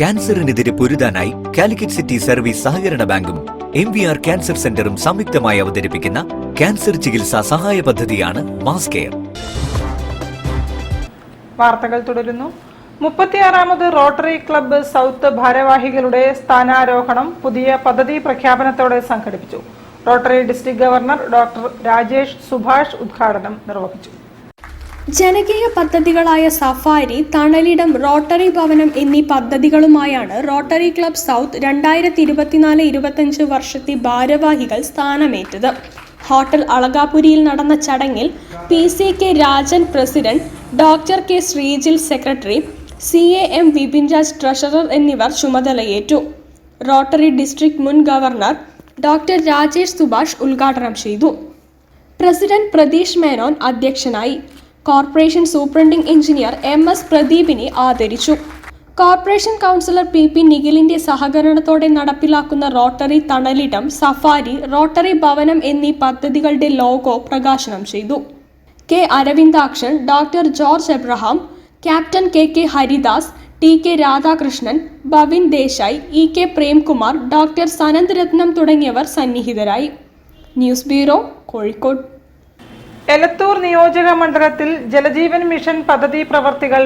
ക്യാൻസറിനെതിരെ പൊരുതാനായി Calicut city service സഹകരണ ബാങ്കും MVR cancer സെന്ററും സംയുക്തമായി അവതരിപ്പിക്കുന്ന ക്യാൻസർ ചികിത്സാ സഹായ പദ്ധതിയാണ് മാസ് കെയർ. വാർത്തകൾ തുടരുന്നു. 36ാമത് റോട്ടറി ക്ലബ്ബ് സൗത്ത് ഭാരവാഹികളുടെ സ്ഥാനാരോഹണം പുതിയ പദ്ധതി പ്രഖ്യാപനത്തോടെ സംഘടിപ്പിച്ചു. Rotary district governor doctor Rajesh Subhash ഉദ്ഘാടനം നിർവഹിച്ചു. ജനകീയ പദ്ധതികളായ സഫാരി, തണലിടം, റോട്ടറി ഭവനം എന്നീ പദ്ധതികളുമായാണ് റോട്ടറി ക്ലബ്ബ് സൗത്ത് 2024-25 വർഷത്തെ ഭാരവാഹികൾ സ്ഥാനമേറ്റത്. ഹോട്ടൽ അളകാപുരിയിൽ നടന്ന ചടങ്ങിൽ PCK Rajan president, doctor K Sreejil secretary, CAM Vipin Raj treasurer എന്നിവർ ചുമതലയേറ്റു. റോട്ടറി ഡിസ്ട്രിക്ട് മുൻ ഗവർണർ ഡോക്ടർ രാജേഷ് സുഭാഷ് ഉദ്ഘാടനം ചെയ്തു. പ്രസിഡന്റ് പ്രതീഷ് മേനോൻ അധ്യക്ഷനായി. കോർപ്പറേഷൻ സൂപ്രണ്ടിംഗ് എഞ്ചിനീയർ MS പ്രദീപിനെ ആദരിച്ചു. കോർപ്പറേഷൻ കൗൺസിലർ PP നിഖിലിന്റെ സഹകരണത്തോടെ നടപ്പിലാക്കുന്ന റോട്ടറി തണലിടം, സഫാരി, റോട്ടറി ഭവനം എന്നീ പദ്ധതികളുടെ ലോഗോ പ്രകാശനം ചെയ്തു. K Aravindakshan, doctor George Abraham, captain KK Haridas, TK Radhakrishnan, Bhavin Desai, EK Premkumar, doctor Sanand Ratnam തുടങ്ങിയവർ സന്നിഹിതരായി. News bureau, Kozhikode. എലത്തൂർ നിയോജക മണ്ഡലത്തിൽ ജലജീവൻ മിഷൻ പദ്ധതി പ്രവർത്തികൾ